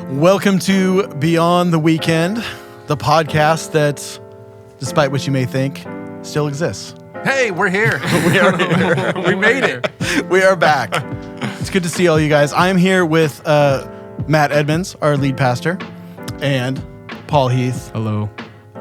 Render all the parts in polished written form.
Welcome to Beyond the Weekend, the podcast that, despite what you may think, still exists. Hey, we're here. We are here. We made it. We are back. It's good to see all you guys. I am here with Matt Edmonds, our lead pastor, and Paul Heath. Hello.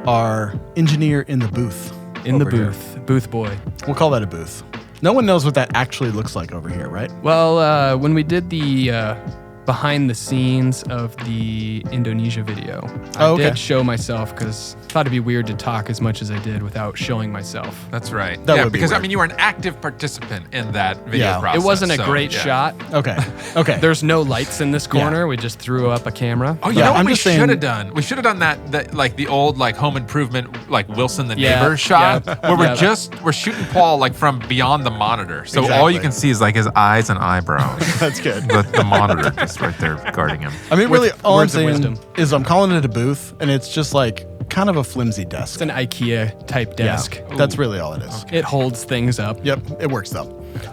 Our engineer in the booth. In the booth. Here. Booth boy. We'll call that a booth. No one knows what that actually looks like over here, right? Well, when we did the behind the scenes of the Indonesia video, I did show myself because I thought it'd be weird to talk as much as I did without showing myself. That's right. That would be because weird. I mean, you were an active participant in that video process. It wasn't a great shot. Okay. There's no lights in this corner. We just threw up a camera. Oh, you know what we should have done? We should have done that like the old like Home Improvement, like Wilson the neighbor shot, where we're shooting Paul like from beyond the monitor, so all you can see is like his eyes and eyebrows. That's good. The monitor just right there guarding him. I mean, really, all I'm saying wisdom. is I'm calling it a booth, and it's just like kind of a flimsy desk. It's an IKEA type desk. Yeah, that's really all it is. It holds things up. Yep, it works though.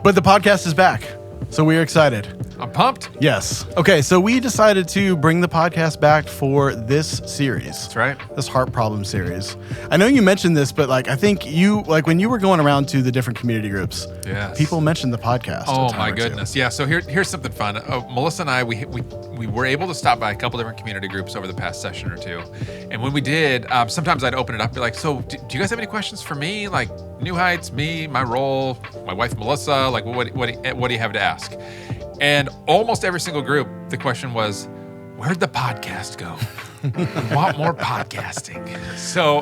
But the podcast is back, so we are excited. I'm pumped. Yes. Okay, so we decided to bring the podcast back for this series. That's right. This heart problem series. I know you mentioned this, but like I think you like when you were going around to the different community groups, people mentioned the podcast. Oh my goodness. Yeah, so here's something fun. Melissa and I, we were able to stop by a couple different community groups over the past session or two. And when we did, sometimes I'd open it up and be like, so do you guys have any questions for me? Like New Heights, me, my role, my wife Melissa, like what do you have to ask? And almost every single group, the question was, where'd the podcast go? We want more podcasting. So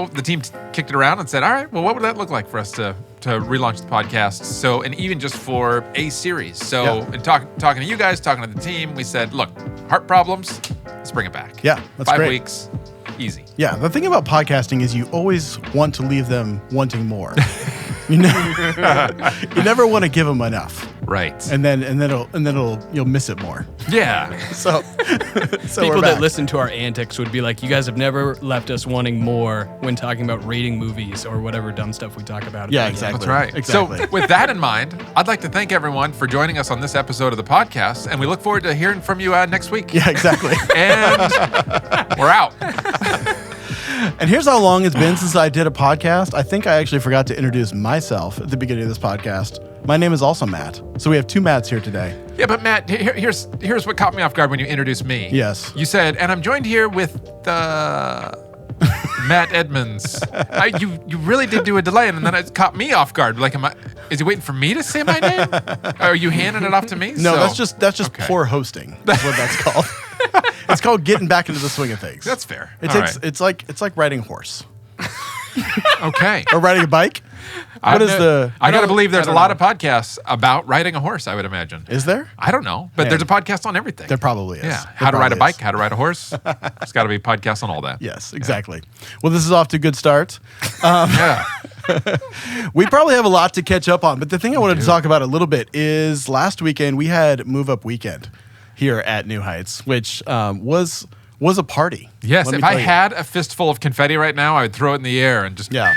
the team kicked it around and said, all right, well, what would that look like for us to relaunch the podcast? So, and even just for a series. So, and talking to you guys, talking to the team, we said, look, heart problems, let's bring it back. Yeah, that's 5 great. weeks, easy. Yeah, the thing about podcasting is you always want to leave them wanting more. You never want to give them enough. Right. And then you'll miss it more. Yeah. So people that listen to our antics would be like, you guys have never left us wanting more when talking about rating movies or whatever dumb stuff we talk about. Yeah, exactly. That's right. Exactly. So with that in mind, I'd like to thank everyone for joining us on this episode of the podcast, and we look forward to hearing from you next week. Yeah, exactly. And we're out. And here's how long it's been since I did a podcast. I think I actually forgot to introduce myself at the beginning of this podcast. My name is also Matt. So we have two Matts here today. Yeah, but Matt, here's what caught me off guard when you introduced me. Yes. You said, and I'm joined here with Matt Edmonds. You really did do a delay, and then it caught me off guard. Like, is he waiting for me to say my name? Are you handing it off to me? No, that's just okay. Poor hosting. That's what that's called. It's called getting back into the swing of things. That's fair. It's like riding a horse. Okay. Or riding a bike. I got to believe there's a lot of podcasts about riding a horse, I would imagine. Is there? I don't know, but there's a podcast on everything. There probably is. Yeah. How to ride a bike, how to ride a horse. There's got to be podcasts on all that. Yes, exactly. Yeah. Well, this is off to a good start. Yeah. We probably have a lot to catch up on, but the thing I wanted to talk about a little bit is last weekend we had Move Up Weekend here at New Heights, which was a party. Yes, if I had a fistful of confetti right now, I would throw it in the air and just... Yeah.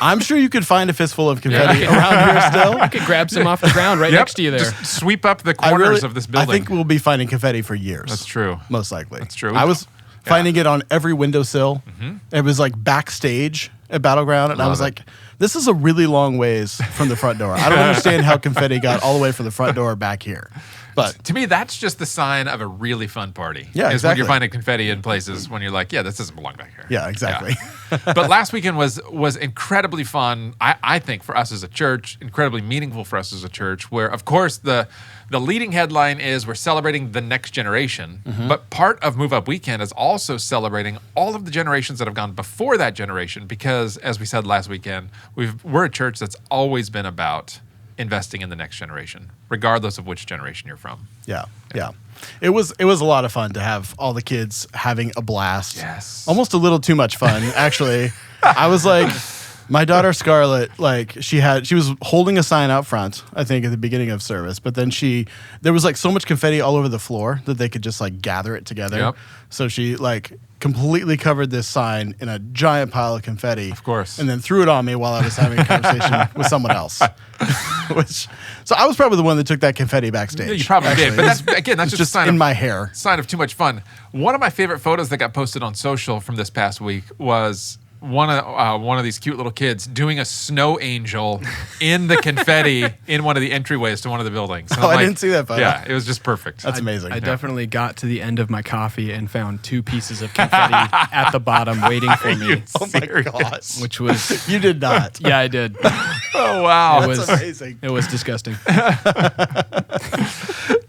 I'm sure you could find a fistful of confetti around here still. I could grab some off the ground right next to you there. Just sweep up the corners of this building. I think we'll be finding confetti for years. That's true. Most likely. That's true. I was finding it on every windowsill. Mm-hmm. It was like backstage at Battleground, and I was like, this is a really long ways from the front door. I don't understand how confetti got all the way from the front door back here. But to me, that's just the sign of a really fun party. Yeah, exactly. When you're finding confetti in places when you're like, yeah, this doesn't belong back here. Yeah, exactly. Yeah. But last weekend was incredibly fun, I think, for us as a church, incredibly meaningful for us as a church, where, of course, the leading headline is we're celebrating the next generation, but part of Move Up Weekend is also celebrating all of the generations that have gone before that generation because, as we said last weekend, we're a church that's always been about investing in the next generation, regardless of which generation you're from. Yeah. It was a lot of fun to have all the kids having a blast. Yes. Almost a little too much fun, actually. I was like, my daughter Scarlett, like she was holding a sign out front, I think at the beginning of service, but then there was like so much confetti all over the floor that they could just like gather it together. Yep. So she like completely covered this sign in a giant pile of confetti. Of course. And then threw it on me while I was having a conversation with someone else. So I was probably the one that took that confetti backstage. Yeah, you probably did, but that's just a sign in of my hair. Sign of too much fun. One of my favorite photos that got posted on social from this past week was one of these cute little kids doing a snow angel in the confetti in one of the entryways to one of the buildings. And I didn't see that photo. Yeah, it was just perfect. That's amazing. I definitely got to the end of my coffee and found 2 pieces of confetti at the bottom waiting for me. Oh my God. Which was... You did not. Yeah, I did. Oh, wow. That's amazing. It was disgusting.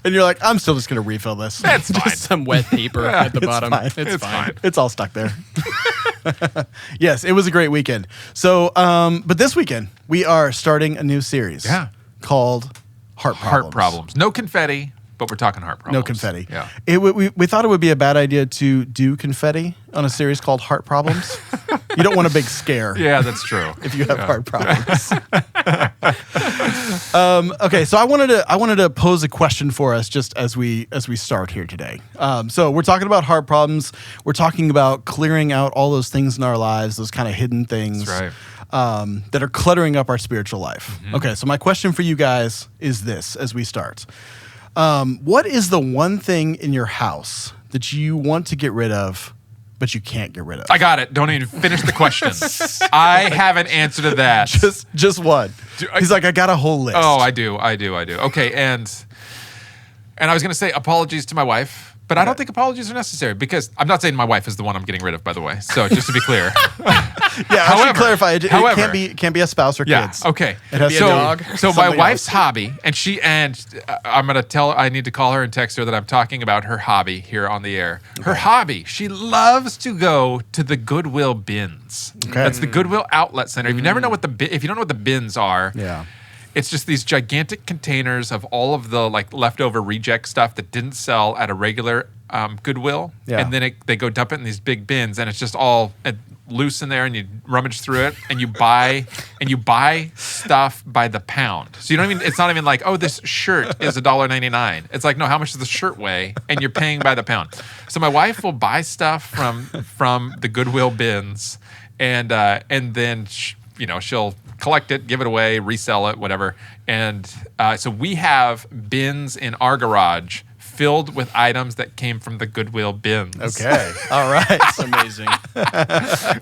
And you're like, I'm still just going to refill this. That's fine. Just some wet paper at the bottom. Fine. It's fine. It's all stuck there. Yes, it was a great weekend. So, but this weekend, we are starting a new series called Heart Problems. Heart problems. No confetti, but we're talking heart problems. No confetti. Yeah. We thought it would be a bad idea to do confetti on a series called Heart Problems. You don't want a big scare. Yeah, that's true. If you have heart problems. Okay, so I wanted to pose a question for us just as we start here today. So we're talking about heart problems. We're talking about clearing out all those things in our lives, those kind of hidden things That's right. that are cluttering up our spiritual life. Mm-hmm. Okay, so my question for you guys is this as we start. What is the one thing in your house that you want to get rid of, but you can't get rid of? I got it. Don't even finish the question. I have an answer to that. Just one. He's like, I got a whole list. Oh, I do. Okay, and I was going to say apologies to my wife, but I don't think apologies are necessary because I'm not saying my wife is the one I'm getting rid of, by the way. So just to be clear. I should clarify. It can't be a spouse or kids. Yeah, okay. It has to be a dog. So my Something wife's else. hobby, and I'm going to I need to call her and text her that I'm talking about her hobby here on the air. Her hobby, she loves to go to the Goodwill bins. Okay. That's the Goodwill Outlet Center. If you never know if you don't know what the bins are, Yeah. it's just these gigantic containers of all of the like leftover reject stuff that didn't sell at a regular Goodwill, Yeah. and then they go dump it in these big bins, and it's just all loose in there, and you rummage through it, and you buy stuff by the pound. So you don't even. It's not even like, oh, this shirt is $1.99. It's like, no, how much does the shirt weigh? And you're paying by the pound. So my wife will buy stuff from the Goodwill bins, and then she'll collect it, give it away, resell it, whatever. And so we have bins in our garage filled with items that came from the Goodwill bins. Okay. All right. It's amazing.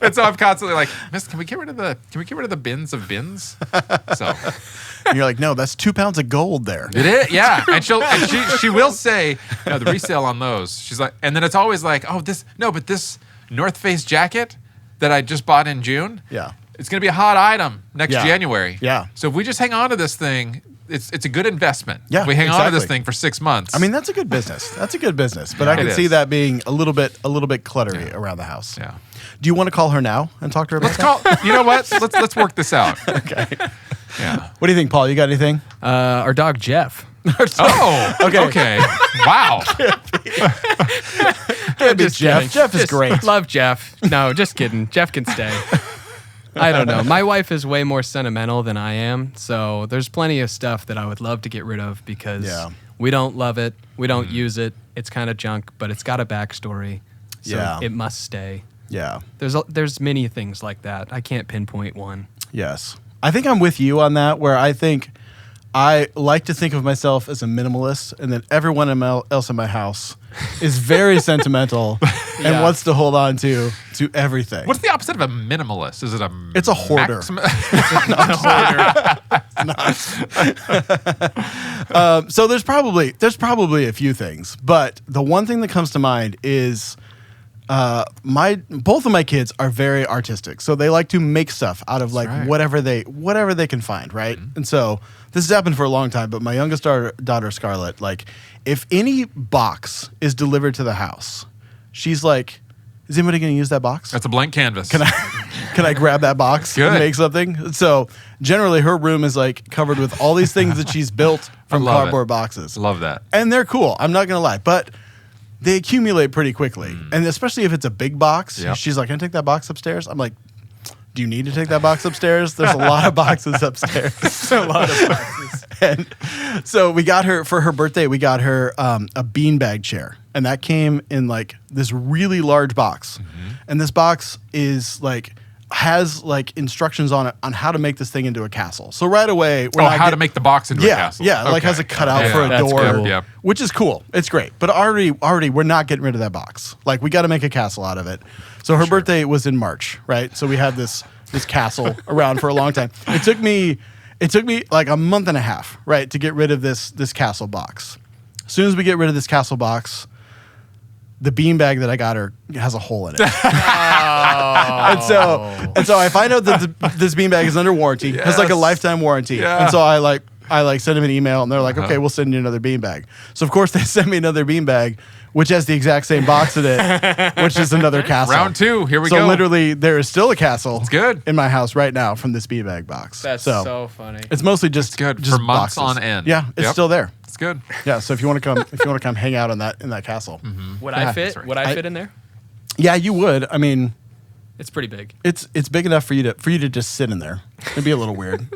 And so I'm constantly like, Miss, can we get rid of the bins of bins? So And you're like, no, that's 2 pounds of gold there. it is, yeah. And she will say, no, the resale on those. She's like, and then it's always like, oh, this North Face jacket that I just bought in June. Yeah. It's going to be a hot item next Yeah. January. Yeah. So if we just hang on to this thing, it's a good investment. Yeah, If we hang on to this exactly. thing for 6 months. I mean, that's a good business. But I It can is. see that being a little bit cluttery around the house. yeah. Do you want to call her now and talk to her about Let's call. You know what? Let's work this out. Okay. Yeah. What do you think, Paul? You got anything? Our dog, Jeff. Oh. Okay. Wow. Can't be Just Jeff. kidding. Jeff is Just great. Love Jeff. No, just kidding. Jeff can stay. I don't know. My wife is way more sentimental than I am, so there's plenty of stuff that I would love to get rid of because we don't love it, we don't use it. It's kind of junk, but it's got a backstory, so it must stay. Yeah. There's many things like that. I can't pinpoint one. Yes. I think I'm with you on that, where I think I like to think of myself as a minimalist, and then everyone else in my house is very sentimental and wants to hold on to everything. What's the opposite of a minimalist? Is it a? It's a hoarder. So there's probably a few things, but the one thing that comes to mind is both of my kids are very artistic, so they like to make stuff out of whatever they can find, right? Mm-hmm. And so this has happened for a long time. But my youngest daughter Scarlett, like, if any box is delivered to the house, she's like, "Is anybody going to use that box? That's a blank canvas. Can I grab that box and make something?" So generally, her room is like covered with all these things that she's built from cardboard boxes. Love that. And they're cool. I'm not gonna lie, but they accumulate pretty quickly. And especially if it's a big box, she's like, "Can I take that box upstairs?" I'm like, "Do you need to take that box upstairs? There's a lot of boxes upstairs." A lot of boxes. And so we got her for her birthday. We got her a beanbag chair, and that came in like this really large box. And this box is like, has like instructions on it on how to make this thing into a castle. So right away, how to make the box into a castle. Yeah, like has a cutout for a That's door, cool. which is cool. It's great. But already, we're not getting rid of that box. Like we got to make a castle out of it. So her birthday was in March, right? So we had this castle around for a long time. It took me like a month and a half, right, to get rid of this castle box. As soon as we get rid of this castle box, the beanbag that I got her has a hole in it. and so I find out that this beanbag is under warranty, has like a lifetime warranty. Yeah. And so I send them an email and they're like, okay, we'll send you another beanbag. So of course they send me another beanbag, which has the exact same box in it, which is another castle. Round 2, here we go. So literally there is still a castle good. in my house right now from this beanbag box. That's so funny. It's mostly just good just for months boxes. on end. Yeah, it's still there. It's good. Yeah, so if you want to come hang out in that castle. Would I fit? Sorry. Would I fit in there? Yeah, you would. I mean, It's pretty big. it's big enough for you to just sit in there. It'd be a little weird.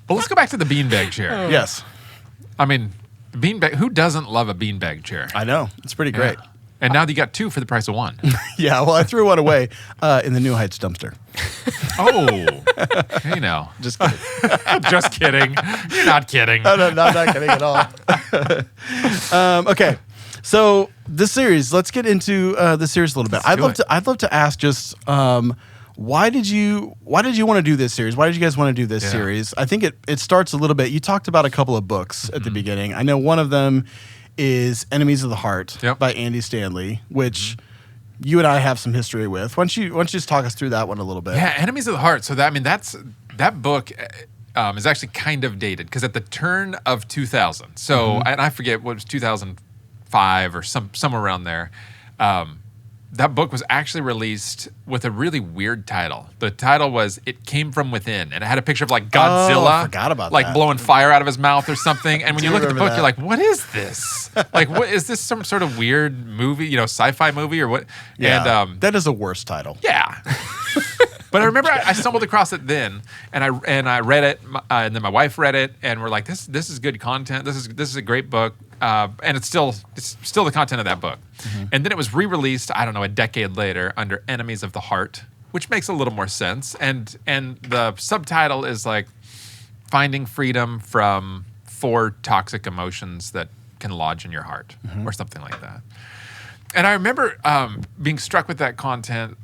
But let's go back to the beanbag chair. Yes. I mean, beanbag. Who doesn't love a beanbag chair? I know. It's pretty great. Yeah. And now you got 2 for the price of 1. Yeah, well, I threw one away in the New Heights dumpster. Oh, hey now. Just kidding. Just kidding. You're not kidding. No, I'm not kidding at all. Okay, so this series. Let's get into the series a little bit. I'd love to ask just why did you want to do this series? Why did you guys want to do this series? I think it starts a little bit. You talked about a couple of books at the beginning. I know one of them is Enemies of the Heart by Andy Stanley, which you and I have some history with. Why don't you just talk us through that one a little bit? Yeah, Enemies of the Heart. So that book is actually kind of dated because at the turn of 2000, so and I forget what it was 2005 or somewhere around there. That book was actually released with a really weird title. The title was "It Came From Within," and it had a picture of like Godzilla, I forgot about like that. blowing fire out of his mouth or something. And when you look at the book, that. you're like, "What is this? Like, what is this? Some sort of weird movie, sci-fi movie or what?" Yeah, And that is a worse title. yeah. But I remember I stumbled across it then, and I read it, and then my wife read it, and we're like, "This is good content. This is a great book." And it's still the content of that book. And then it was re-released, I don't know, a decade later under Enemies of the Heart, which makes a little more sense. And the subtitle is like Finding Freedom from 4 Toxic Emotions That Can Lodge in Your Heart, or something like that. And I remember being struck with that content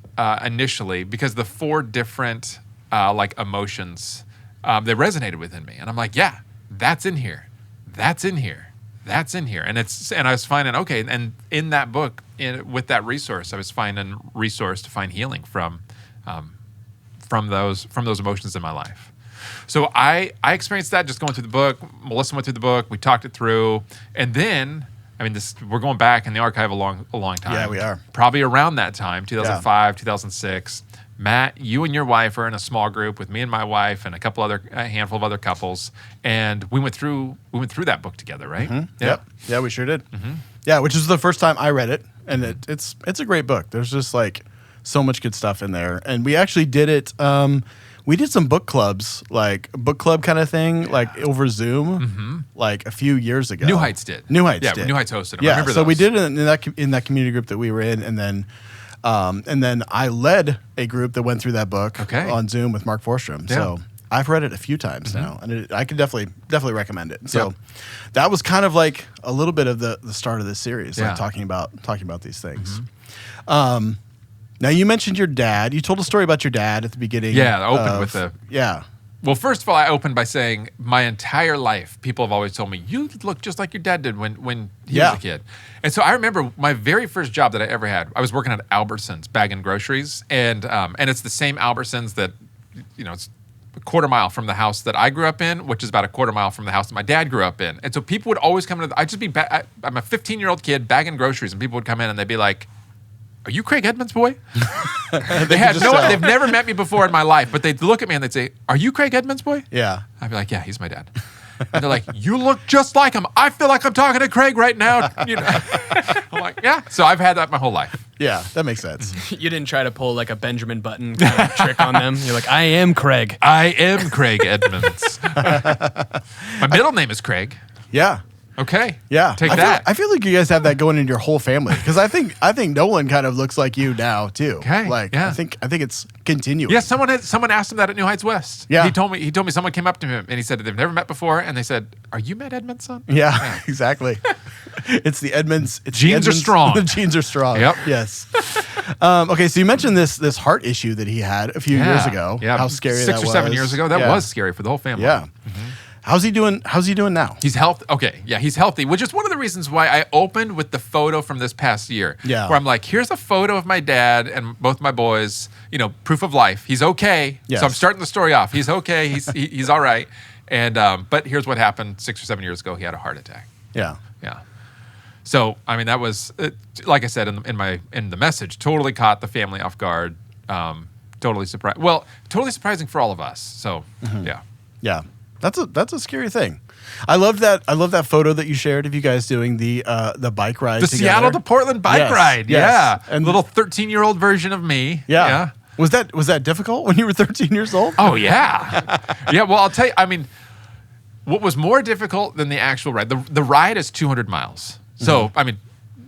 initially because the 4 different like emotions, they resonated within me. And I'm like, yeah, that's in here. That's in here. That's in here. And I was finding, okay, and in that book, with that resource, I was finding resource to find healing from those emotions in my life. So I experienced that just going through the book. Melissa went through the book. We talked it through. And then, I mean, we're going back in the archive a long time. Yeah, we are. Probably around that time, 2005, 2006. Matt, you and your wife are in a small group with me and my wife and a handful of other couples, and we went through that book together, right? Yeah, we sure did. Yeah, which is the first time I read it, and it's a great book. There's just like so much good stuff in there, and we actually did it. We did some book clubs, like a book club kind of thing, like over Zoom, like a few years ago. New Heights did. New Heights did. New Heights hosted them. Yeah, I remember so those. we did it in that community group that we were in, and then I led a group that went through that book on Zoom with Mark Forstrom. Yeah. So I've read it a few times now, and I can definitely recommend it. So that was kind of like a little bit of the start of this series, like talking about these things. Now you mentioned your dad. You told a story about your dad at the beginning. Yeah, I opened with the yeah. Well, first of all, I opened by saying my entire life, people have always told me, you look just like your dad did when he was a kid. And so I remember my very first job that I ever had, I was working at Albertsons, bagging groceries. And it's the same Albertsons that, it's a quarter mile from the house that I grew up in, which is about a quarter mile from the house that my dad grew up in. And so people would always come in. I'd just be, I'm a 15-year-old kid bagging groceries, and people would come in and they'd be like, "Are you Craig Edmonds' boy?" They've never met me before in my life, but they'd look at me and they'd say, "Are you Craig Edmonds' boy?" Yeah. I'd be like, "Yeah, he's my dad." And they're like, "You look just like him. I feel like I'm talking to Craig right now." I'm like, "Yeah." So I've had that my whole life. Yeah, that makes sense. You didn't try to pull like a Benjamin Button kind of trick on them. You're like, "I am Craig. I am Craig Edmonds. My middle name is Craig." Yeah. Okay. Yeah. Take I that. I feel like you guys have that going in your whole family, because I think Nolan kind of looks like you now too. Okay. Like yeah. I think it's continuing. Yeah, someone asked him that at New Heights West. Yeah. He told me someone came up to him and he said they've never met before, and they said, "Are you Matt Edmonds' son?" Yeah, exactly. It's the Edmonds. Genes are strong. The genes are strong. Yep. Yes. Okay, so you mentioned this heart issue that he had a few years ago. Yeah. How scary that was. 6 or 7 years ago. That Yeah. was scary for the whole family. Yeah. How's he doing? How's he doing now? He's healthy. Okay, yeah, he's healthy, which is one of the reasons why I opened with the photo from this past year. Yeah. Where I'm like, here's a photo of my dad and both my boys, proof of life. He's okay. Yes. So I'm starting the story off. He's okay. He's all right. And but here's what happened 6 or 7 years ago. He had a heart attack. Yeah. Yeah. So I mean, that was like I said in the message, totally caught the family off guard. Totally surprised. Well, totally surprising for all of us. So yeah. Yeah. That's a scary thing. I love that photo that you shared of you guys doing the bike ride The together. Seattle to Portland bike Yes, ride. yes. Yeah. And- little 13-year-old version of me. Yeah. Was that difficult when you were 13 years old? Oh yeah. Yeah. Well, I'll tell you. I mean, what was more difficult than the actual ride? The ride is 200 miles. So I mean,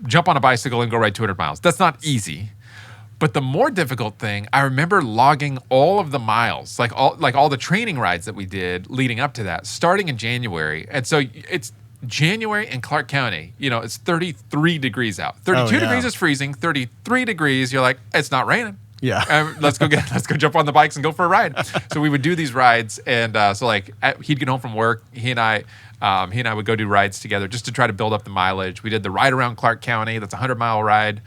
jump on a bicycle and go ride 200 miles. That's not easy. But the more difficult thing, I remember logging all of the miles, like all the training rides that we did leading up to that, starting in January. And so it's January in Clark County. It's 33 degrees out. 32 degrees is freezing. 33 degrees, you're like, it's not raining. Yeah. Let's go jump on the bikes and go for a ride. So we would do these rides, and he'd get home from work. He and I would go do rides together just to try to build up the mileage. We did the ride around Clark County. That's a 100-mile ride.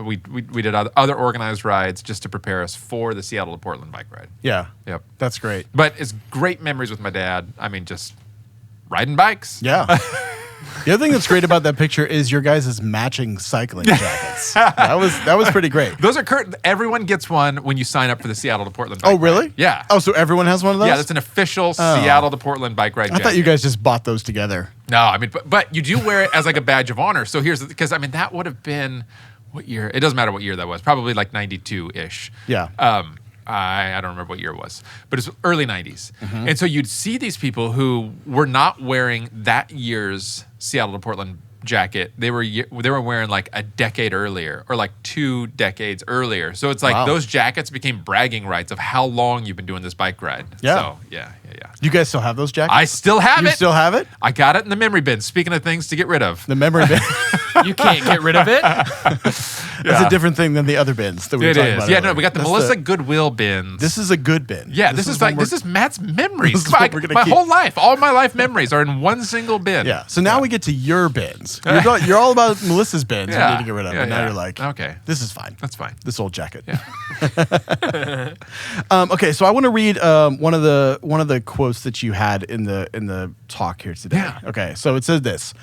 We did other organized rides just to prepare us for the Seattle to Portland bike ride. Yeah. Yep. That's great. But it's great memories with my dad. I mean, just riding bikes. Yeah. The other thing that's great about that picture is your guys' matching cycling jackets. That was pretty great. Those are current. Everyone gets one when you sign up for the Seattle to Portland bike Oh, really? ride. Yeah. Oh, so everyone has one of those? Yeah, that's an official Seattle to Portland bike ride I thought you guys just bought those together. No, I mean, but you do wear it as like a badge of honor. So because I mean, that would have been, what year? It doesn't matter what year that was. Probably like 92-ish. Yeah. I don't remember what year it was, but it's early 90s. And so you'd see these people who were not wearing that year's Seattle to Portland jacket. They were wearing like a decade earlier or like 2 decades earlier. So it's like those jackets became bragging rights of how long you've been doing this bike ride. Yeah. So yeah. You guys still have those jackets? I still have You it. still have it? I got it in the memory bin. Speaking of things to get rid of. The memory bin. You can't get rid of it. That's a different thing than the other bins that we were It talking is. about. Yeah, earlier. no, we got the That's Melissa Goodwill bins. This is a good bin. Yeah, this is Matt's memories. This is what we're gonna My keep. whole life, all my life memories are in one single bin. Yeah. So now we get to your bins. You're all about Melissa's bins. You Yeah. need to get rid of. Yeah, and now yeah. you're like, Okay. this is fine. That's fine. This old jacket. Yeah. Okay, so I want to read one of the quotes that you had in the talk here today. Yeah. Okay, so it says this: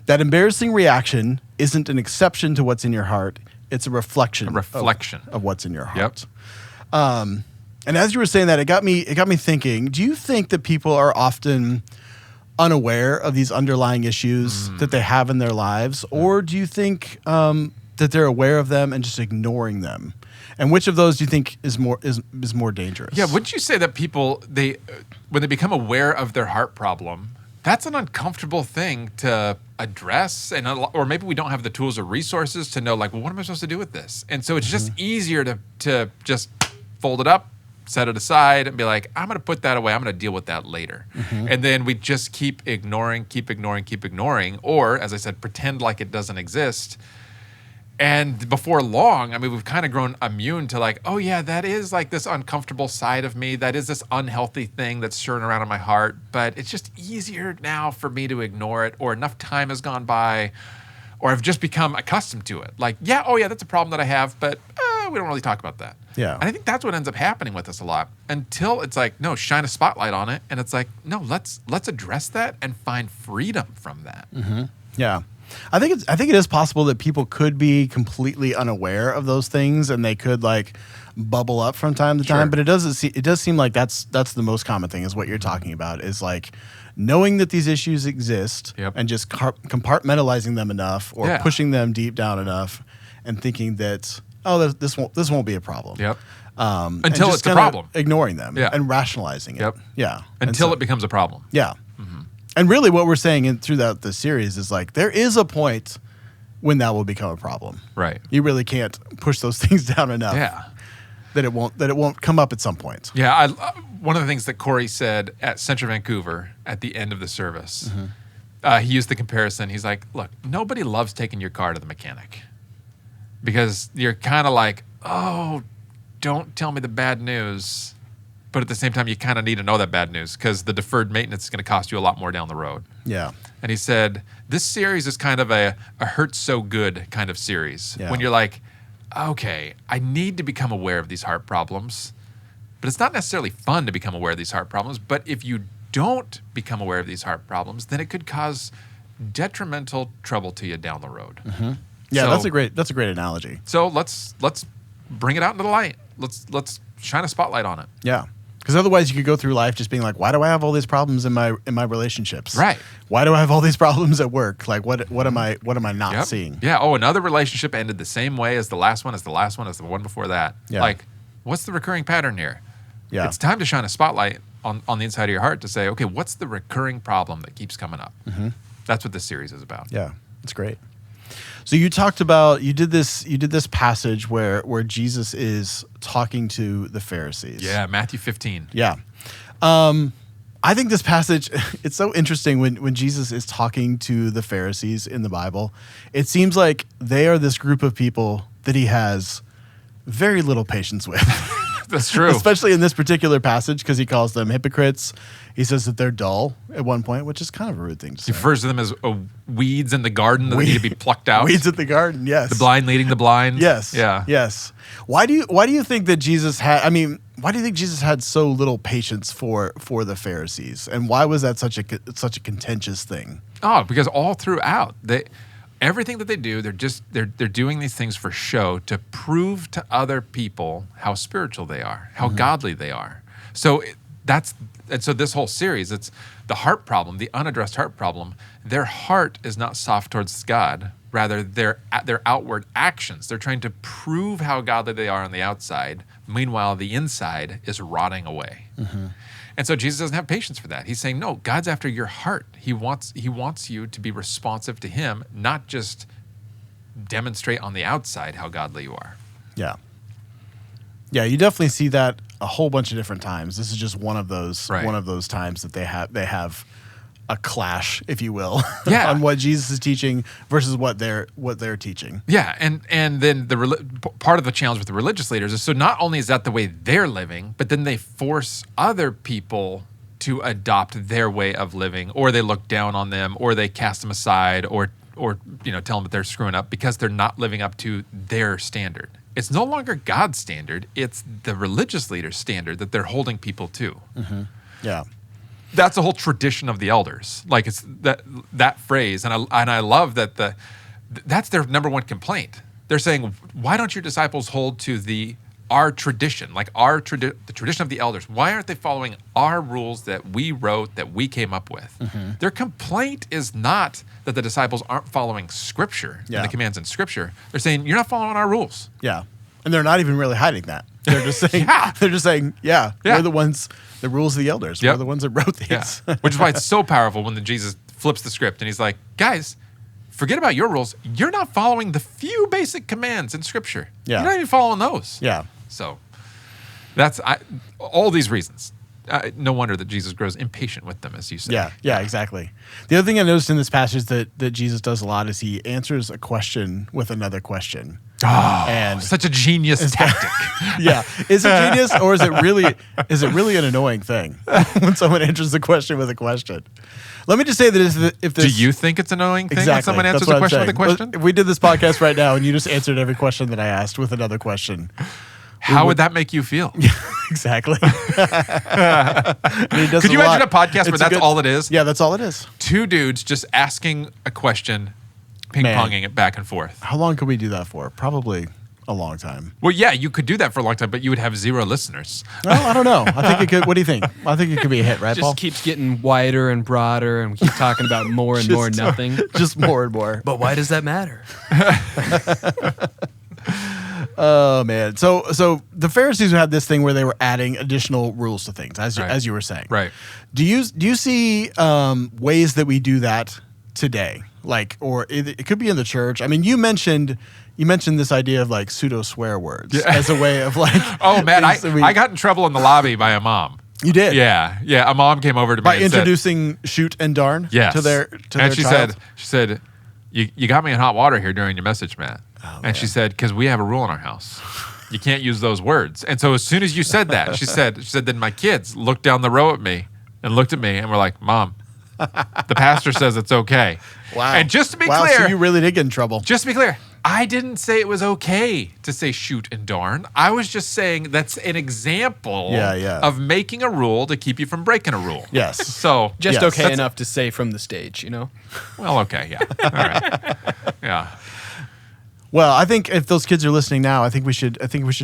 that embarrassing reaction isn't an exception to what's in your heart; it's a reflection. Of what's in your heart. Yep. And as you were saying that, it got me thinking. Do you think that people are often unaware of these underlying issues that they have in their lives, or do you think that they're aware of them and just ignoring them? And which of those do you think is more dangerous? Yeah, wouldn't you say that people when they become aware of their heart problem, that's an uncomfortable thing to address, or maybe we don't have the tools or resources to know, like, well, what am I supposed to do with this? And so it's just easier to just fold it up, set it aside, and be like, I'm going to put that away. I'm going to deal with that later. And then we just keep ignoring, or, as I said, pretend like it doesn't exist. And before long, I mean, we've kind of grown immune to like, oh yeah, that is like this uncomfortable side of me. That is this unhealthy thing that's churning around in my heart. But it's just easier now for me to ignore it, or enough time has gone by, or I've just become accustomed to it. Like, yeah, oh yeah, that's a problem that I have, but we don't really talk about that. Yeah. And I think that's what ends up happening with us a lot, until it's like, no, shine a spotlight on it. And it's like, no, let's address that and find freedom from that. Yeah. I think it is possible that people could be completely unaware of those things and they could like bubble up from time to time, but it does seem like that's the most common thing is what you're talking about, is like knowing that these issues exist and just compartmentalizing them enough, or pushing them deep down enough and thinking that, oh, this won't be a problem. Until it's a problem. Ignoring them and rationalizing it. Yeah. Until it becomes a problem. Yeah. And really what we're saying throughout the series is like, there is a point when that will become a problem. Right. You really can't push those things down enough. Yeah. that it won't come up at some point. Yeah, one of the things that Corey said at Central Vancouver at the end of the service, he used the comparison. He's like, look, nobody loves taking your car to the mechanic because you're kind of like, oh, don't tell me the bad news. But at the same time, you kind of need to know that bad news because the deferred maintenance is going to cost you a lot more down the road. Yeah. And he said, this series is kind of a hurt so good kind of series. Yeah. When you're like, okay, I need to become aware of these heart problems. But it's not necessarily fun to become aware of these heart problems. But if you don't become aware of these heart problems, then it could cause detrimental trouble to you down the road. Mm-hmm. Yeah, so, that's a great analogy. So let's bring it out into the light. Let's shine a spotlight on it. Yeah. Because otherwise you could go through life just being like, why do I have all these problems in my relationships? Right. Why do I have all these problems at work? Like what am I not seeing? Yeah. Oh, another relationship ended the same way as the last one, as the one before that. Yeah. Like, what's the recurring pattern here? Yeah. It's time to shine a spotlight on the inside of your heart to say, okay, what's the recurring problem that keeps coming up? Mm-hmm. That's what this series is about. Yeah. That's great. So you talked about you did this passage where Jesus is talking to the Pharisees. Yeah, Matthew 15. Yeah. I think this passage, it's so interesting when Jesus is talking to the Pharisees in the Bible. It seems like they are this group of people that he has very little patience with. That's true. Especially in this particular passage because he calls them hypocrites. He says that they're dull at one point, which is kind of a rude thing to say. He refers to them as weeds in the garden that need to be plucked out. Weeds in the garden, yes. The blind leading the blind. Yes. Yeah. Yes. Why do you think that Jesus had? I mean, why do you think Jesus had so little patience for the Pharisees, and why was that such a contentious thing? Oh, because all throughout everything that they do, they're doing these things for show to prove to other people how spiritual they are, how godly they are. So so this whole series, it's the heart problem, the unaddressed heart problem. Their heart is not soft towards God. Rather, their outward actions. They're trying to prove how godly they are on the outside. Meanwhile, the inside is rotting away. Mm-hmm. And so Jesus doesn't have patience for that. He's saying, no, God's after your heart. He wants you to be responsive to him, not just demonstrate on the outside how godly you are. Yeah. Yeah, you definitely see that a whole bunch of different times. This is just one of those times that they have a clash, if you will, on what Jesus is teaching versus what they're teaching. Yeah, and then part of the challenge with the religious leaders is so not only is that the way they're living, but then they force other people to adopt their way of living, or they look down on them, or they cast them aside, or tell them that they're screwing up because they're not living up to their standard. It's no longer God's standard; it's the religious leaders' standard that they're holding people to. Mm-hmm. Yeah. That's the whole tradition of the elders. Like it's that phrase, and I love that that's their number one complaint. They're saying, why don't your disciples hold to our tradition, like the tradition of the elders? Why aren't they following our rules that we wrote, that we came up with? Mm-hmm. Their complaint is not that the disciples aren't following Scripture and the commands in Scripture. They're saying, you're not following our rules. Yeah, and they're not even really hiding that. They're just saying, we're the ones. The rules of the elders. We're the ones that wrote these. Yeah. Which is why it's so powerful when Jesus flips the script and he's like, guys, forget about your rules. You're not following the few basic commands in Scripture. Yeah. You're not even following those. Yeah. So that's all these reasons. No wonder that Jesus grows impatient with them, as you say. Yeah, exactly. The other thing I noticed in this passage that Jesus does a lot is he answers a question with another question. Oh, and such a genius tactic. Yeah. Is it genius or is it really an annoying thing when someone answers the question with a question? Let me just say that if this... Do you think it's an annoying thing when someone answers a question with a question? If we did this podcast right now and you just answered every question that I asked with another question... How would that make you feel? Exactly. Could you imagine a podcast where that's all it is? Yeah, that's all it is. Two dudes just asking a question, ping-ponging it back and forth. How long could we do that for? Probably a long time. Well, yeah, you could do that for a long time, but you would have 0 listeners. Well, I don't know. I think it could. What do you think? I think it could be a hit, right, Paul? Just keeps getting wider and broader, and we keep talking about more and more nothing. Just more and more. But why does that matter? Oh man! So the Pharisees had this thing where they were adding additional rules to things, as you were saying. Right. Do you see ways that we do that today? like, or it could be in the church. I mean, you mentioned this idea of like pseudo swear words as a way of like. Oh man, I got in trouble in the lobby by a mom. You did? Yeah. A mom came over to me by and introducing shoot and darn to their and she child? said, you got me in hot water here during your message, Matt. Oh, and she said, because we have a rule in our house. You can't use those words. And so as soon as you said that, she said, then my kids looked down the row at me and looked at me and were like, Mom, the pastor says it's okay. Wow. And just to be wow, clear. So you really did get in trouble. Just to be clear, I didn't say it was okay to say shoot and darn. I was just saying that's an example of making a rule to keep you from breaking a rule. Yes. So just okay enough to say from the stage, you know? Well, okay, yeah. All right. Yeah. Well, I think if those kids are listening now, I think we should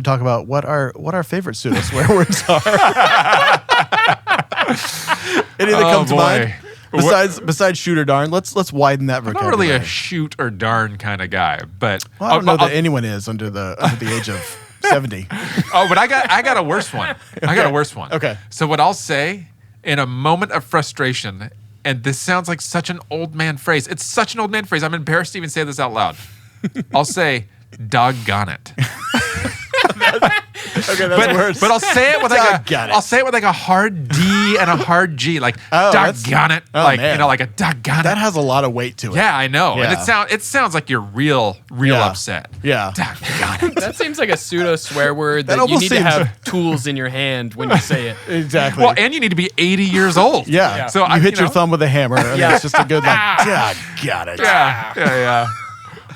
talk about what our favorite pseudo swear words are. Anything that comes to mind? Besides shoot or darn, let's widen that vocabulary. I'm not really a shoot or darn kind of guy, but I don't know that anyone is under the age of 70. Oh, but I got a worse one. I got a worse one. Okay. So what I'll say in a moment of frustration, and this sounds like such an old man phrase. It's such an old man phrase. I'm embarrassed to even say this out loud. I'll say, doggone it. Okay, that's worse. But I'll say it with like a hard D and a hard G, like doggone it, like man. Like a doggone it. That has a lot of weight to it. Yeah, I know, and it sounds like you're real upset. Yeah, doggone it. That seems like a pseudo swear word that you need to have tools in your hand when you say it. Exactly. Well, and you need to be 80 years old. Yeah. So you hit your thumb with a hammer, and it's just a good like, doggone it. Yeah.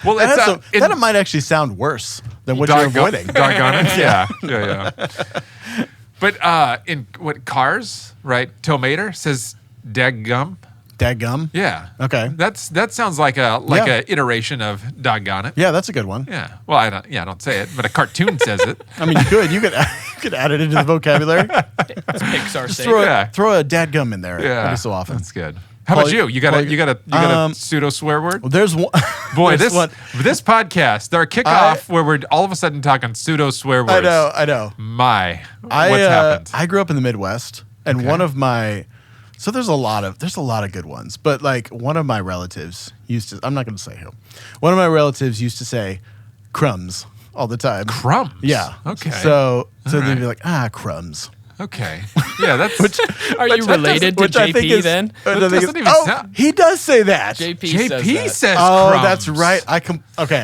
Well, that might actually sound worse than what you're avoiding. Doggone it. Yeah. But in cars, right? Tomater says daggum. Daggum? Yeah. Okay. That sounds like a iteration of doggone it. Yeah, that's a good one. Yeah. Well, I don't say it, but a cartoon says it. I mean, you could add it into the vocabulary. It's Pixar safe. Throw a dadgum in there every so often. That's good. How about you? You got a pseudo swear word? Well, there's one. Boy, this podcast, our kickoff where we're all of a sudden talking pseudo swear words. I know. What's happened? I grew up in the Midwest, and one of my there's a lot of good ones, but like one of my relatives used to. I'm not going to say who. One of my relatives used to say crumbs all the time. Crumbs. Yeah. Okay. So they'd be like crumbs. Okay. Yeah, that's. Are you related to JP then? That doesn't even sound. He does say that. JP says oh, crumbs. That's right.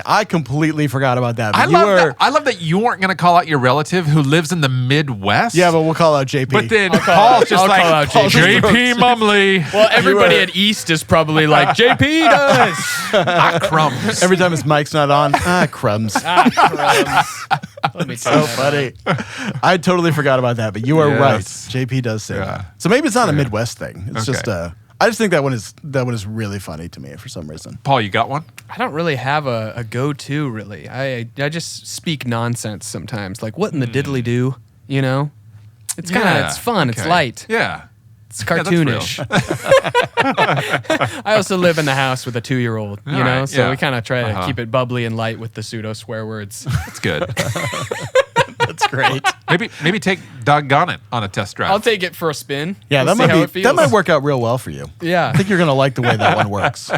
I completely forgot about that. I love that you weren't going to call out your relative who lives in the Midwest. Yeah, but we'll call out JP. But then Paul's just like JP Mumley. Well, everybody at East is probably like JP does. Crumbs. Every time his mic's not on, crumbs. Crumbs. Let me tell so funny. I totally forgot about that, but you are right. JP does say that. So maybe it's not a Midwest thing. It's just I just think that one is really funny to me for some reason. Paul, you got one? I don't really have a go-to really. I just speak nonsense sometimes. Like what in the diddly do, you know? It's it's fun, it's light. Yeah. It's cartoonish. I also live in the house with a 2-year-old, you know, so we kind of try to keep it bubbly and light with the pseudo swear words. That's good. That's great. Maybe take doggone it on a test drive. I'll take it for a spin. Yeah, that might work out real well for you. Yeah. I think you're going to like the way that one works.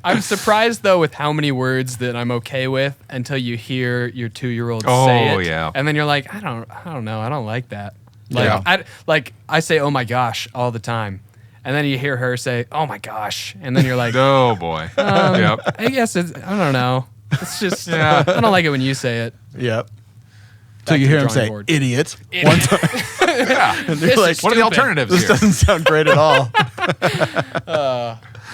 I'm surprised though with how many words that I'm okay with until you hear your 2-year-old say it. Oh yeah. And then you're like, I don't know, I don't like that. I say oh my gosh all the time. And then you hear her say, oh my gosh. And then you're like, oh boy. Yep. I guess I don't know. It's just, I don't like it when you say it. Yep. So you hear him say, idiot. One time. Yeah. And they're like, what are the alternatives This here? doesn't sound great at all.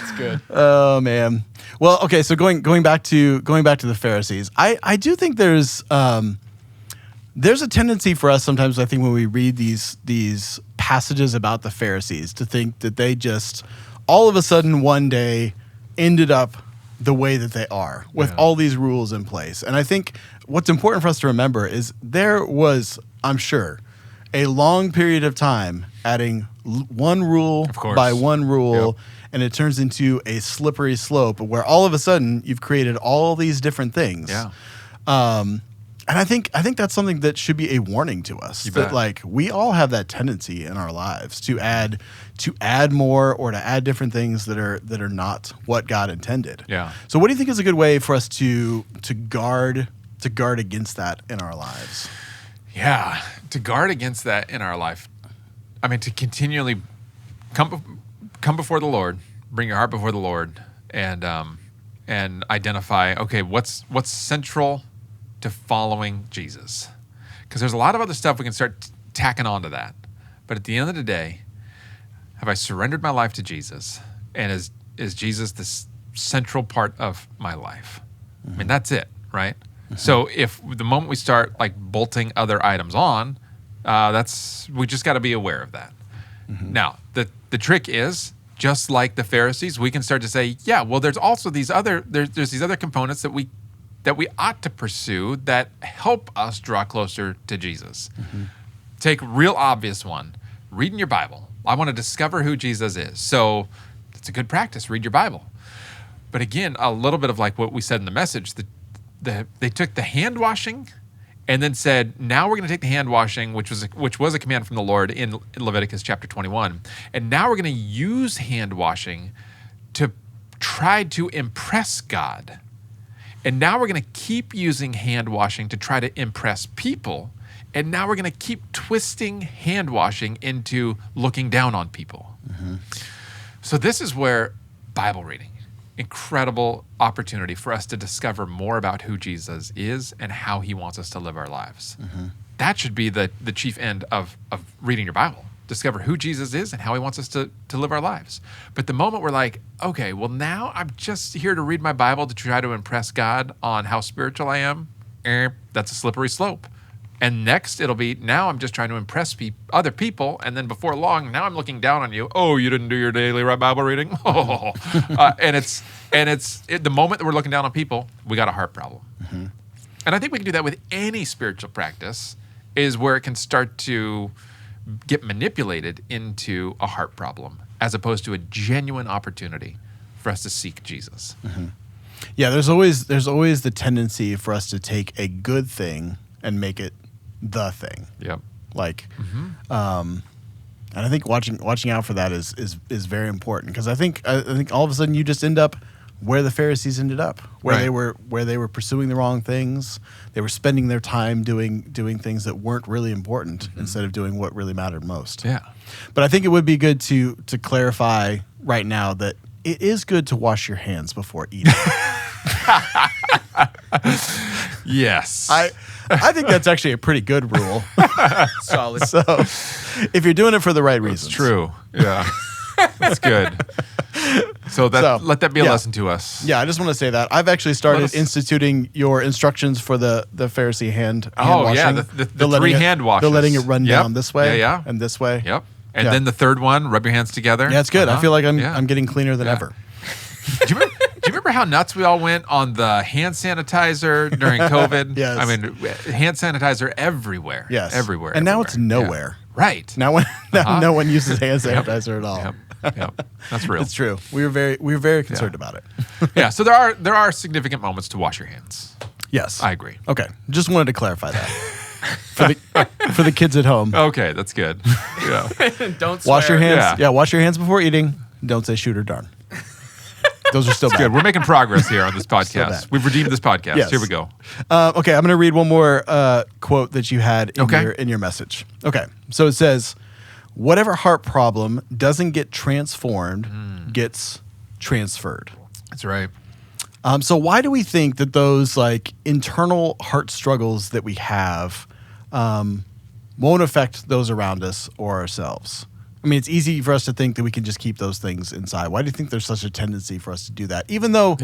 It's good. Oh, man. Well, okay, so going back to the Pharisees, I do think there's a tendency for us sometimes, I think, when we read these passages about the Pharisees to think that they just all of a sudden one day ended up the way that they are with all these rules in place. And I think what's important for us to remember is there was, I'm sure, a long period of time adding one rule by one rule, and it turns into a slippery slope where all of a sudden you've created all these different things. Yeah. And I think that's something that should be a warning to us. You that bet. like we all have that tendency in our lives to add more or to add different things that are not what God intended. Yeah. So what do you think is a good way for us to guard against that in our lives? Yeah, to guard against that in our life. I mean, to continually come before the Lord, bring your heart before the Lord, and identify, okay, what's central to following Jesus? Because there's a lot of other stuff we can start tacking onto that. But at the end of the day, have I surrendered my life to Jesus? And is Jesus the central part of my life? I mean, that's it, right? So if the moment we start like bolting other items on, we just got to be aware of that. Now, the trick is, just like the Pharisees, we can start to say, yeah, well, there's also these other components that we ought to pursue that help us draw closer to Jesus. Take a real obvious one, reading your Bible. I want to discover who Jesus is. So it's a good practice, read your Bible. But again, a little bit of like what we said in the message, they took the hand washing and then said, now we're going to take the hand washing, which was a command from the Lord in Leviticus chapter 21. And now we're going to use hand washing to try to impress God. And now we're going to keep using hand washing to try to impress people. And now we're going to keep twisting hand washing into looking down on people. So this is where Bible reading, incredible opportunity for us to discover more about who Jesus is and how he wants us to live our lives. That should be the chief end of reading your Bible. Discover who Jesus is and how he wants us to live our lives. But the moment we're like, okay, well, now I'm just here to read my Bible to try to impress God on how spiritual I am, that's a slippery slope. And next it'll be, now I'm just trying to impress other people. And then before long, now I'm looking down on you. Oh, you didn't do your daily Bible reading? Oh, and it's the moment that we're looking down on people, we got a heart problem. And I think we can do that with any spiritual practice, is where it can start to get manipulated into a heart problem, as opposed to a genuine opportunity for us to seek Jesus. Yeah, there's always the tendency for us to take a good thing and make it the thing. Yep. Like, and I think watching out for that is very important, because I think all of a sudden you just end up where the Pharisees ended up, where they were pursuing the wrong things. They were spending their time doing things that weren't really important instead of doing what really mattered most. Yeah. But I think it would be good to clarify right now that it is good to wash your hands before eating. Yes. I think that's actually a pretty good rule. Solid. So if you're doing it for the right reasons. It's true. Yeah. That's good. So let that be a lesson to us. Yeah, I just want to say that I've actually started instituting your instructions for the Pharisee hand washing. Yeah, the three hand washes. They're letting it run down this way, and this way. Yep. And then the third one, rub your hands together. Yeah, it's good. I feel like I'm getting cleaner than ever. Do you remember how nuts we all went on the hand sanitizer during COVID? Yes. I mean, hand sanitizer everywhere. Yes. Everywhere. And now it's nowhere. Yeah. Right. Now no one uses hand sanitizer at all. Yep. That's real. It's true. We were very concerned about it. Yeah. So there are significant moments to wash your hands. Yes. I agree. Okay. Just wanted to clarify that. For the kids at home. Okay, that's good. Yeah. Don't swear. Wash your hands. Yeah. Yeah, wash your hands before eating. Don't say shoot or darn. Those are still bad. Good. We're making progress here on this podcast. bad. We've redeemed this podcast. Yes. Here we go. Okay, I'm going to read one more quote that you had in your message. Okay, so it says, whatever heart problem doesn't get transformed gets transferred. That's right. So why do we think that those like internal heart struggles that we have won't affect those around us or ourselves? I mean, it's easy for us to think that we can just keep those things inside. Why do you think there's such a tendency for us to do that? Even though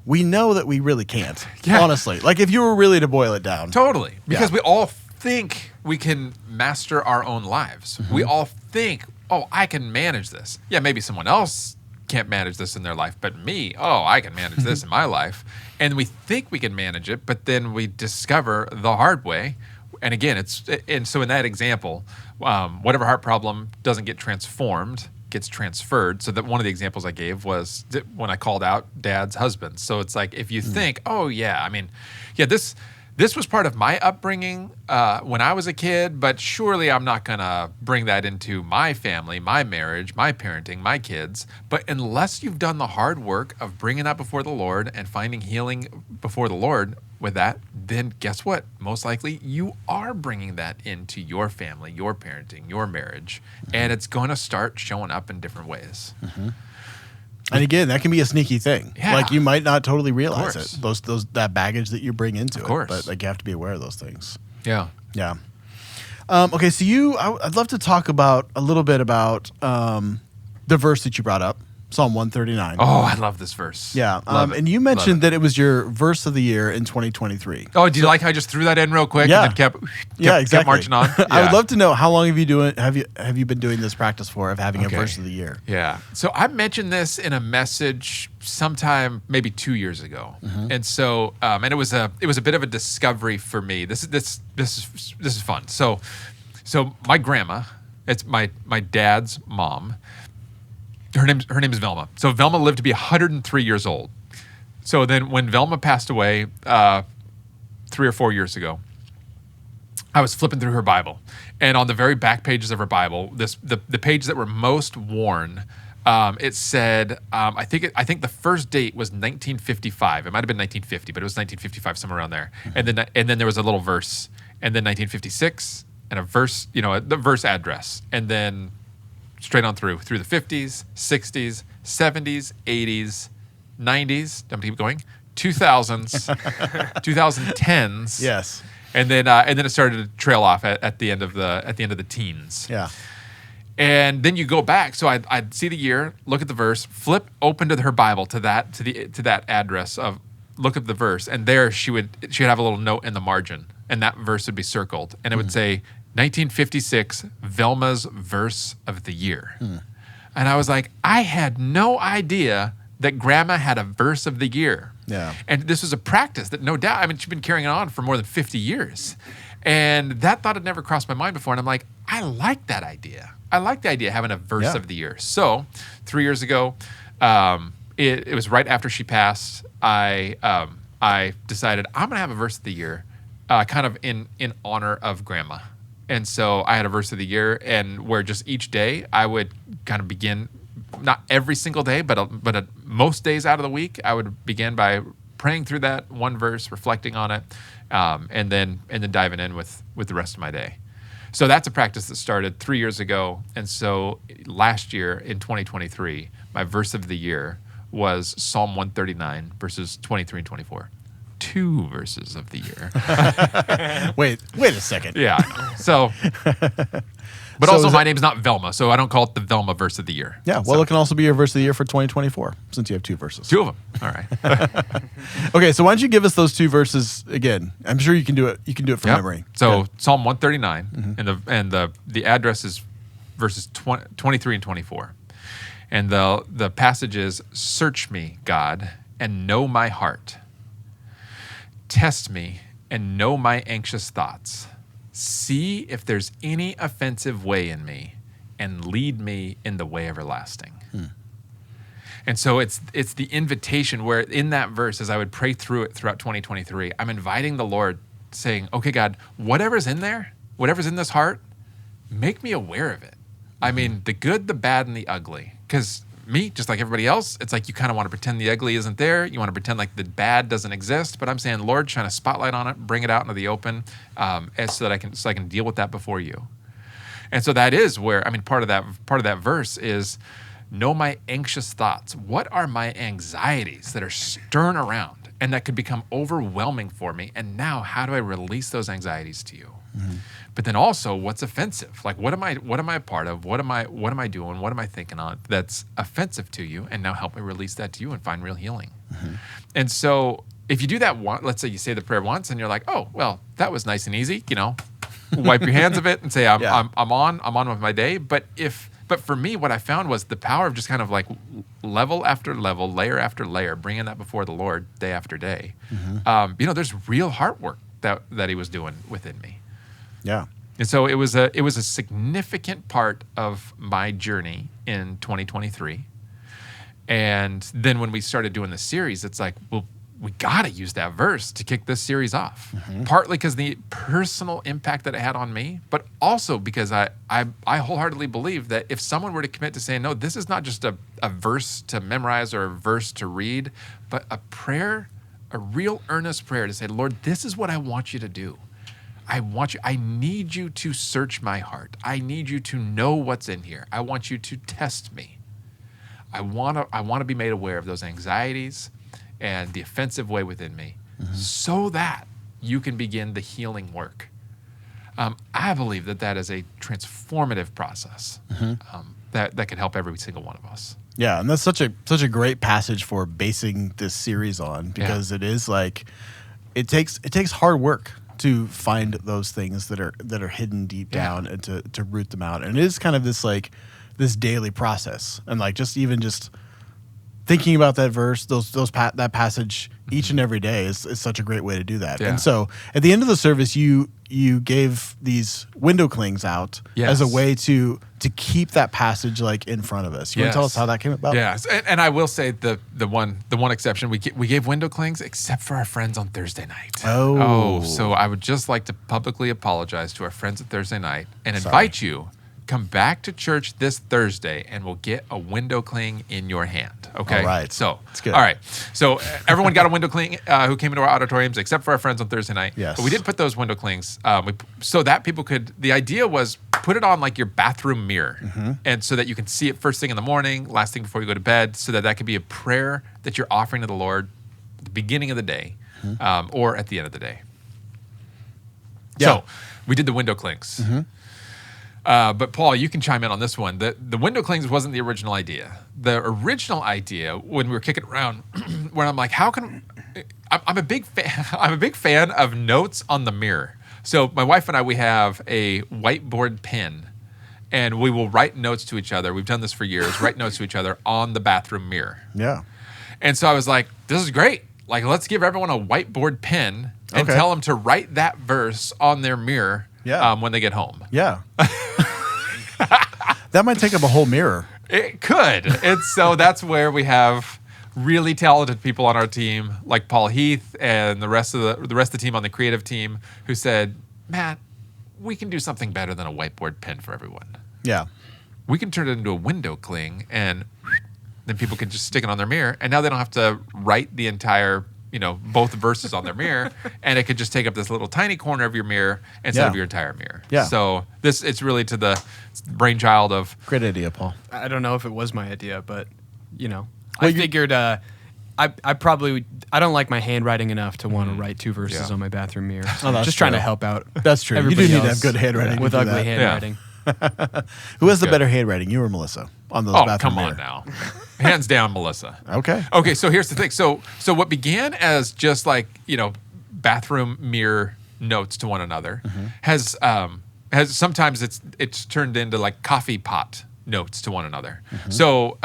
we know that we really can't, honestly. Like if you were really to boil it down. Totally. Because we all think we can master our own lives. We all think, oh, I can manage this. Yeah, maybe someone else can't manage this in their life, but me, I can manage this in my life. And we think we can manage it, but then we discover the hard way. And again, so in that example, whatever heart problem doesn't get transformed gets transferred. So that one of the examples I gave was when I called out dad's husband. So it's like if you think, this this was part of my upbringing when I was a kid, but surely I'm not going to bring that into my family, my marriage, my parenting, my kids. But unless you've done the hard work of bringing that before the Lord and finding healing before the Lord with that, then guess what? Most likely you are bringing that into your family, your parenting, your marriage, and it's going to start showing up in different ways. Mm-hmm. And again, that can be a sneaky thing. Yeah. Like you might not totally realize it. That baggage that you bring into it. But like you have to be aware of those things. Yeah. Yeah. Okay, so I'd love to talk a little bit about the verse that you brought up, Psalm 139. Oh, I love this verse. Yeah. And you mentioned that it was your verse of the year in 2023. Oh, do you like how I just threw that in real quick and then kept exactly. marching on? Yeah. I would love to know how long have you been doing this practice for of having a verse of the year? Yeah. So I mentioned this in a message sometime maybe 2 years ago. Mm-hmm. And so and it was a bit of a discovery for me. This is fun. So my grandma, it's my dad's mom. Her name is Velma. So Velma lived to be 103 years old. So then when Velma passed away 3 or 4 years ago, I was flipping through her Bible. And on the very back pages of her Bible, the page that were most worn, it said, I think the first date was 1955. It might have been 1950, but it was 1955, somewhere around there. Mm-hmm. And then there was a little verse. And then 1956, and a verse, the verse address. And then straight on through the 50s, 60s, 70s, 80s, 90s. I'm keep going. 2000s, 2010s. Yes. And then it started to trail off at the end of the teens. Yeah. And then you go back. So I'd see the year, look at the verse, flip open to her Bible to that address of look at the verse, and there she would have a little note in the margin, and that verse would be circled, and it would say 1956, Velma's verse of the year. And I was like, I had no idea that Grandma had a verse of the year. Yeah. And this was a practice that no doubt, she's been carrying it on for more than 50 years. And that thought had never crossed my mind before. And I'm like, I like that idea. I like the idea of having a verse of the year. So 3 years ago, it was right after she passed, I decided I'm going to have a verse of the year kind of in honor of Grandma. And so I had a verse of the year, and where just each day I would kind of begin, not every single day, but most days out of the week, I would begin by praying through that one verse, reflecting on it, and then diving in with the rest of my day. So that's a practice that started 3 years ago. And so last year in 2023, my verse of the year was Psalm 139, verses 23 and 24. 2 verses of the year. Wait a second. Yeah. So, but also my name's not Velma, so I don't call it the Velma verse of the year. Yeah. Well, it can also be your verse of the year for 2024, since you have 2 verses. 2 of them. All right. Okay. So why don't you give us those 2 verses again? I'm sure you can do it. You can do it from memory. So Psalm 139, and the address is verses 23 and 24, and the passage is, "Search me, God, and know my heart. Test me and know my anxious thoughts. See if there's any offensive way in me, and lead me in the way everlasting." And so it's the invitation where in that verse, as I would pray through it throughout 2023, I'm inviting the Lord, saying, okay, God, whatever's in there, whatever's in this heart, make me aware of it. I mean, the good, the bad, and the ugly. Because me, just like everybody else, it's like you kind of want to pretend the ugly isn't there. You want to pretend like the bad doesn't exist. But I'm saying, Lord, shine a spotlight on it, bring it out into the open, so that I can deal with that before you. And so that is where, part of that verse is, know my anxious thoughts. What are my anxieties that are stirring around and that could become overwhelming for me? And now, how do I release those anxieties to you? But then also, what's offensive? Like, what am I a part of? What am I doing? What am I thinking on that's offensive to you? And now help me release that to you and find real healing. And so if you do that once, let's say you say the prayer once and you're like, oh, well, that was nice and easy, wipe your hands of it and say, I'm on with my day. But for me, what I found was the power of just kind of like level after level, layer after layer, bringing that before the Lord day after day. There's real heart work that he was doing within me. Yeah. And so it was a significant part of my journey in 2023. And then when we started doing the series, it's like, well, we got to use that verse to kick this series off. Partly because the personal impact that it had on me, but also because I wholeheartedly believe that if someone were to commit to saying, no, this is not just a verse to memorize or a verse to read, but a prayer, a real earnest prayer to say, Lord, this is what I want you to do. I need you to search my heart. I need you to know what's in here. I want you to test me. I want to be made aware of those anxieties and the offensive way within me so that you can begin the healing work. I believe that is a transformative process that could help every single one of us. Yeah, and that's such a great passage for basing this series on, because it is like it takes hard work to find those things that are hidden deep down and to root them out. And it is kind of this daily process. And like just thinking about that verse, that passage each and every day is such a great way to do that. Yeah. And so at the end of the service, you gave these window clings out as a way to keep that passage like in front of us. You want to tell us how that came about? Yes, and I will say the one exception, we gave window clings except for our friends on Thursday night. Oh, so I would just like to publicly apologize to our friends at Thursday night and invite you, come back to church this Thursday and we'll get a window cling in your hand. Okay. All right. So that's good. All right. So everyone got a window cling who came into our auditoriums except for our friends on Thursday night. Yes. But we did put those window clings so that people could. The idea was put it on like your bathroom mirror, and so that you can see it first thing in the morning, last thing before you go to bed, so that could be a prayer that you're offering to the Lord at the beginning of the day, or at the end of the day. Yeah. So we did the window clings. But Paul, you can chime in on this one. The window clings wasn't the original idea. The original idea, when we were kicking around, when I'm like, I'm a big fan of notes on the mirror. So my wife and I, we have a whiteboard pen, and we will write notes to each other. We've done this for years. Write notes to each other on the bathroom mirror. Yeah. And so I was like, this is great. Like, let's give everyone a whiteboard pen and tell them to write that verse on their mirror when they get home. Yeah. That might take up a whole mirror. It could. And so that's where we have really talented people on our team, like Paul Heath and the rest of the team on the creative team, who said, Matt, we can do something better than a whiteboard pen for everyone. Yeah. We can turn it into a window cling, and then people can just stick it on their mirror, and now they don't have to write the entire, both verses on their mirror, and it could just take up this little tiny corner of your mirror instead of your entire mirror. Yeah. So it's really to the brainchild of... Great idea, Paul. I don't know if it was my idea, but, I figured I don't like my handwriting enough to want to write two verses on my bathroom mirror. So that's just trying true. to help out. That's true. You do everybody need to else have good handwriting with to do ugly that. handwriting. Who has the better handwriting, you or Melissa, on those bathroom come mirror? on now. Hands down, Melissa. Okay, so here's the thing. So what began as just like, bathroom mirror notes to one another has sometimes it's turned into like coffee pot notes to one another. So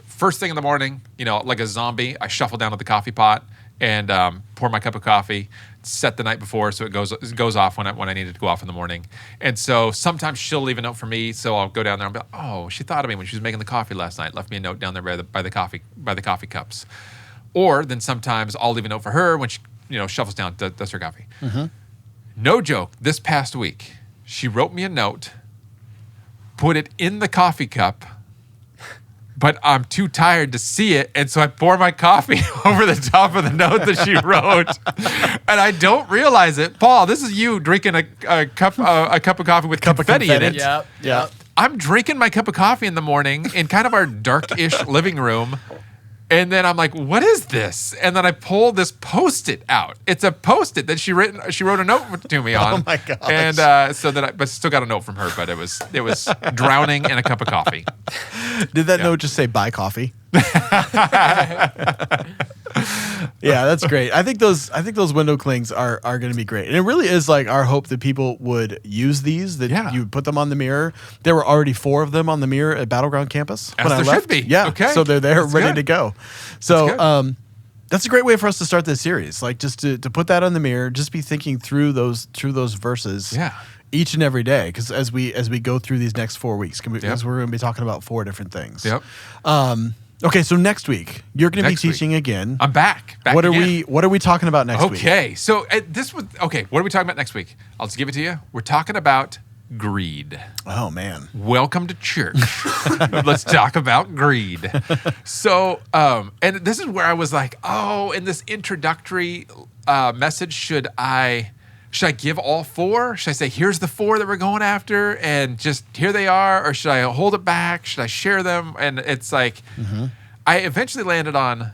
first thing in the morning, like a zombie, I shuffle down to the coffee pot and pour my cup of coffee, set the night before so it goes off when I need it to go off in the morning. And so sometimes she'll leave a note for me, so I'll go down there and be like, oh, she thought of me when she was making the coffee last night, left me a note down there by the coffee cups. Or then sometimes I'll leave a note for her when she shuffles down, does her coffee. No joke, this past week, she wrote me a note, put it in the coffee cup, but I'm too tired to see it, and so I pour my coffee over the top of the note that she wrote, and I don't realize it. Paul, this is you drinking a cup of coffee with confetti in it. Yep. I'm drinking my cup of coffee in the morning in kind of our dark-ish living room, and then I'm like, what is this? And then I pull this Post-it out. It's a Post-it that she wrote a note to me on. Oh my gosh. And but still got a note from her, but it was drowning in a cup of coffee. Did that note just say buy coffee? Yeah, that's great. I think those window clings are going to be great. And it really is like our hope that people would use these, that you put them on the mirror. There were already 4 of them on the mirror at Battleground Campus As when I there left. should be. Yeah. Okay. So they're there That's ready good. to go. So that's a great way for us to start this series. Like just to put that on the mirror, just be thinking through those verses. Yeah. Each and every day, because as we go through these next 4 weeks, because we're going to be talking about 4 different things. Yep. Okay, so next week you're going to be Next week. teaching again. I'm back. What are again. we talking about next week? Okay, so what are we talking about next week? I'll just give it to you. We're talking about greed. Oh man. Welcome to church. Let's talk about greed. So, and this is where I was like, oh, in this introductory message, should I give all 4? Should I say, here's the 4 that we're going after and just here they are? Or should I hold it back? Should I share them? And it's like, I eventually landed on,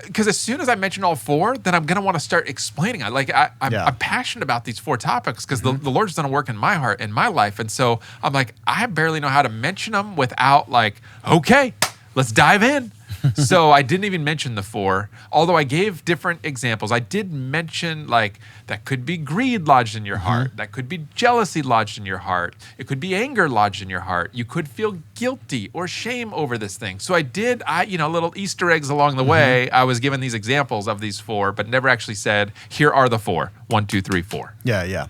because as soon as I mention all 4, then I'm going to want to start explaining. I'm passionate about these 4 topics because the Lord's done a work in my heart, in my life. And so I'm like, I barely know how to mention them without like, okay, let's dive in. So I didn't even mention the 4, although I gave different examples. I did mention like that could be greed lodged in your heart. That could be jealousy lodged in your heart. It could be anger lodged in your heart. You could feel guilty or shame over this thing. So I did, little Easter eggs along the way. I was given these examples of these 4, but never actually said, here are the 4. 1, 2, 3, 4. Yeah.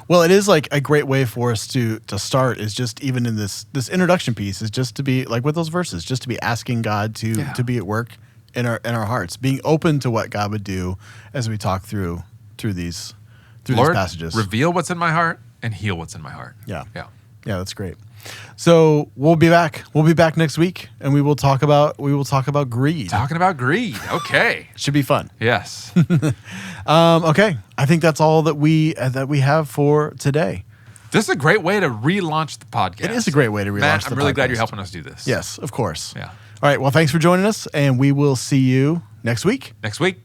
Well, it is like a great way for us to start is just even in this introduction piece is just to be like with those verses, just to be asking God to be at work in our hearts, being open to what God would do as we talk through these Lord, passages. Reveal what's in my heart and heal what's in my heart. Yeah, that's great. So we'll be back. We'll be back next week, and we will talk about greed. Talking about greed. Okay, should be fun. Yes. Okay, I think that's all that we have for today. This is a great way to relaunch the podcast. It is a great way to relaunch Matt, the podcast. I'm really glad you're helping us do this. Yes, of course. Yeah. All right. Well, thanks for joining us, and we will see you next week. Next week.